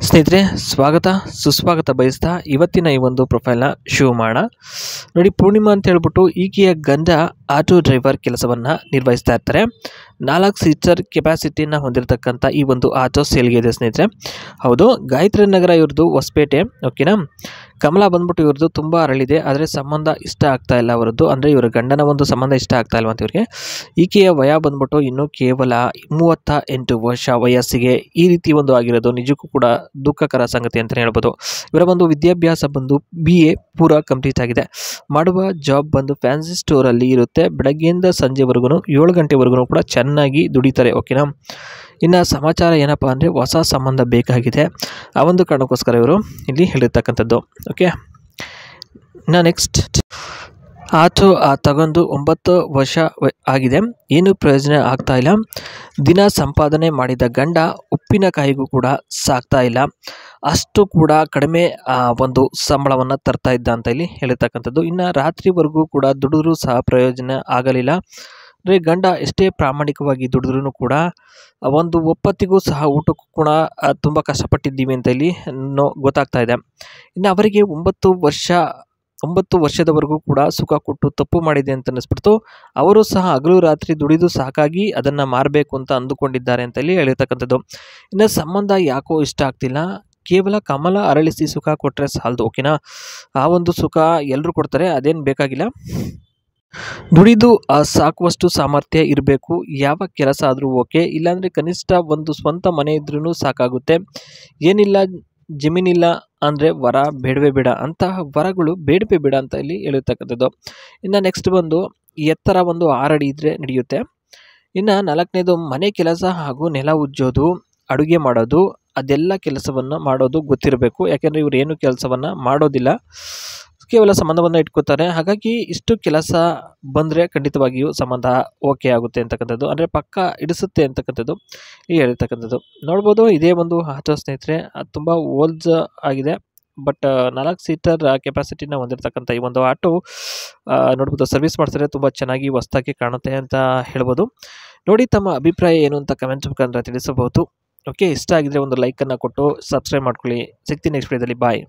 ಸ್ನೇಹಿತರೆ ಸ್ವಾಗತ ಸುಸ್ವಾಗತ ಬಯಸ್ತಾ ಇವತ್ತಿನ ಈ ಒಂದು ಪ್ರೊಫೈಲ್ನ ಶುರು ಮಾಡೋಣ. ನೋಡಿ, ಪೂರ್ಣಿಮಾ ಅಂತ ಹೇಳ್ಬಿಟ್ಟು ಈಕೆಯ ಗಂಡ ಆಟೋ ಡ್ರೈವರ್ ಕೆಲಸವನ್ನು ನಿರ್ವಹಿಸ್ತಾ ಇರ್ತಾರೆ. 4 ಸೀಟರ್ ಕೆಪಾಸಿಟಿನ ಹೊಂದಿರತಕ್ಕಂಥ ಈ ಒಂದು ಆಟೋ ಸೇಲ್ಗೆ ಇದೆ ಸ್ನೇಹಿತರೆ. ಹೌದು, ಗಾಯತ್ರಿ ನಗರ ಇವ್ರದ್ದು ಹೊಸಪೇಟೆ. ಓಕೆನಾ. ಕಮಲ ಬಂದ್ಬಿಟ್ಟು ಇವ್ರದ್ದು ತುಂಬ ಅರಳಿದೆ, ಆದರೆ ಸಂಬಂಧ ಇಷ್ಟ ಆಗ್ತಾ ಇಲ್ಲ ಅವರದ್ದು, ಅಂದರೆ ಇವರ ಗಂಡನ ಒಂದು ಸಂಬಂಧ ಇಷ್ಟ ಆಗ್ತಾ ಇಲ್ವ ಅಂತ ಇವ್ರಿಗೆ. ಈಕೆಯ ವಯ ಬಂದ್ಬಿಟ್ಟು ಇನ್ನೂ ಕೇವಲ 38 ವರ್ಷ ವಯಸ್ಸಿಗೆ ಈ ರೀತಿ ಒಂದು ಆಗಿರೋದು ನಿಜಕ್ಕೂ ಕೂಡ ದುಃಖಕರ ಸಂಗತಿ ಅಂತಲೇ ಹೇಳ್ಬೋದು. ಇವರ ಒಂದು ವಿದ್ಯಾಭ್ಯಾಸ ಬಂದು BA ಪೂರ ಕಂಪ್ಲೀಟ್ ಆಗಿದೆ. ಮಾಡುವ ಜಾಬ್ ಬಂದು ಫ್ಯಾನ್ಸಿ ಸ್ಟೋರಲ್ಲಿ ಇರುತ್ತೆ. ಬೆಳಗ್ಗೆಯಿಂದ ಸಂಜೆವರೆಗೂ 7 ಗಂಟೆವರೆಗೂ ಕೂಡ ಚೆನ್ನಾಗಿ ದುಡಿತಾರೆ. ಓಕೆನಾ. ಇನ್ನು ಸಮಾಚಾರ ಏನಪ್ಪ ಅಂದರೆ ಹೊಸ ಸಂಬಂಧ ಬೇಕಾಗಿದೆ, ಆ ಒಂದು ಕಾರಣಕ್ಕೋಸ್ಕರ ಇವರು ಇಲ್ಲಿ ಹೇಳಿರ್ತಕ್ಕಂಥದ್ದು. ಓಕೆ. ಇನ್ನು ನೆಕ್ಸ್ಟ್, ಆಟೋ ತಗೊಂಡು 9 ವರ್ಷ ಆಗಿದೆ, ಏನು ಪ್ರಯೋಜನ ಆಗ್ತಾ ಇಲ್ಲ. ದಿನ ಸಂಪಾದನೆ ಮಾಡಿದ ಗಂಡ ಉಪ್ಪಿನಕಾಯಿಗೂ ಕೂಡ ಸಾಕ್ತಾ ಇಲ್ಲ, ಅಷ್ಟು ಕೂಡ ಕಡಿಮೆ ಒಂದು ಸಂಬಳವನ್ನು ತರ್ತಾ ಇದ್ದ ಅಂತ ಇಲ್ಲಿ ಹೇಳಿರ್ತಕ್ಕಂಥದ್ದು. ಇನ್ನು ರಾತ್ರಿವರೆಗೂ ಕೂಡ ದುಡಿದ್ರೂ ಸಹ ಪ್ರಯೋಜನ ಆಗಲಿಲ್ಲ. ಅಂದರೆ ಗಂಡ ಎಷ್ಟೇ ಪ್ರಾಮಾಣಿಕವಾಗಿ ದುಡಿದ್ರೂ ಕೂಡ ಒಂದು ಒಪ್ಪತ್ತಿಗೂ ಸಹ ಊಟಕ್ಕೂ ಕೂಡ ತುಂಬ ಕಷ್ಟಪಟ್ಟಿದ್ದೀವಿ ಅಂತ ಇಲ್ಲಿ ಗೊತ್ತಾಗ್ತಾ ಇದೆ. ಇನ್ನು ಅವರಿಗೆ 9 ವರ್ಷದವರೆಗೂ ಕೂಡ ಸುಖ ಕೊಟ್ಟು ತಪ್ಪು ಮಾಡಿದೆ ಅಂತ ಅನ್ನಿಸ್ಬಿಡ್ತು. ಅವರು ಸಹ ಹಗಲು ರಾತ್ರಿ ದುಡಿದು ಸಾಕಾಗಿ ಅದನ್ನು ಮಾರಬೇಕು ಅಂತ ಅಂದುಕೊಂಡಿದ್ದಾರೆ ಅಂತ ಇಲ್ಲಿ ಹೇಳಿರ್ತಕ್ಕಂಥದ್ದು. ಇನ್ನು ಸಂಬಂಧ ಯಾಕೋ ಇಷ್ಟ ಆಗ್ತಿಲ್ಲ, ಕೇವಲ ಕಮಲ ಅರಳಿಸಿ ಸುಖ ಕೊಟ್ಟರೆ ಸಾಲದು. ಓಕೆನಾ. ಆ ಒಂದು ಸುಖ ಎಲ್ಲರೂ ಕೊಡ್ತಾರೆ, ಅದೇನು ಬೇಕಾಗಿಲ್ಲ. ದುಡಿದು ಸಾಕುವಷ್ಟು ಸಾಮರ್ಥ್ಯ ಇರಬೇಕು. ಯಾವ ಕೆಲಸ ಆದರೂ ಓಕೆ, ಇಲ್ಲಾಂದರೆ ಕನಿಷ್ಠ ಒಂದು ಸ್ವಂತ ಮನೆ ಇದ್ರೂ ಸಾಕಾಗುತ್ತೆ. ಏನಿಲ್ಲ, ಜಮೀನಿಲ್ಲ ಅಂದರೆ ವರ ಬೇಡವೇ ಬೇಡ, ಅಂತಹ ವರಗಳು ಬೇಡವೇ ಬೇಡ ಅಂತ ಇಲ್ಲಿ ಹೇಳಿರ್ತಕ್ಕಂಥದ್ದು. ಇನ್ನು ನೆಕ್ಸ್ಟ್ ಬಂದು ಎತ್ತರ ಒಂದು 6 ಅಡಿ ಇದ್ದರೆ ನಡೆಯುತ್ತೆ. ಇನ್ನು 4ನೇದು, ಮನೆ ಕೆಲಸ ಹಾಗೂ ನೆಲ ಉಜ್ಜೋದು, ಅಡುಗೆ ಮಾಡೋದು, ಅದೆಲ್ಲ ಕೆಲಸವನ್ನು ಮಾಡೋದು ಗೊತ್ತಿರಬೇಕು. ಯಾಕೆಂದರೆ ಇವರು ಏನು ಕೆಲಸವನ್ನು ಮಾಡೋದಿಲ್ಲ, ಕೇವಲ ಸಂಬಂಧವನ್ನು ಇಟ್ಕೋತಾರೆ. ಹಾಗಾಗಿ ಇಷ್ಟು ಕೆಲಸ ಬಂದರೆ ಖಂಡಿತವಾಗಿಯೂ ಸಂಬಂಧ ಓಕೆ ಆಗುತ್ತೆ ಅಂತಕ್ಕಂಥದ್ದು, ಅಂದರೆ ಪಕ್ಕ ಇಡಿಸುತ್ತೆ ಅಂತಕ್ಕಂಥದ್ದು ಈ ಹೇಳಿರ್ತಕ್ಕಂಥದ್ದು. ನೋಡ್ಬೋದು, ಇದೇ ಒಂದು ಆಟೋ ಸ್ನೇಹಿತರೆ ಅದು ತುಂಬ ಓಲ್ಡ್ ಆಗಿದೆ. ಬಟ್ 4 ಸೀಟರ್ ಕೆಪಾಸಿಟಿನ ಹೊಂದಿರತಕ್ಕಂಥ ಈ ಒಂದು ಆಟೋ ನೋಡ್ಬೋದು, ಸರ್ವಿಸ್ ಮಾಡ್ತಾರೆ, ತುಂಬ ಚೆನ್ನಾಗಿ ಹೊಸದಾಗಿ ಕಾಣುತ್ತೆ ಅಂತ ಹೇಳ್ಬೋದು. ನೋಡಿ, ತಮ್ಮ ಅಭಿಪ್ರಾಯ ಏನು ಅಂತ ಕಮೆಂಟ್ಸ್ ಮುಖಾಂತರ ತಿಳಿಸಬಹುದು. ಓಕೆ, ಇಷ್ಟ ಆಗಿದ್ರೆ ಒಂದು ಲೈಕನ್ನು ಕೊಟ್ಟು ಸಬ್ಸ್ಕ್ರೈಬ್ ಮಾಡ್ಕೊಳ್ಳಿ. ಸಿಗ್ತೀನಿ ನೆಕ್ಸ್ಟ್ ವಿಡಿಯೋದಲ್ಲಿ. ಬಾಯ್.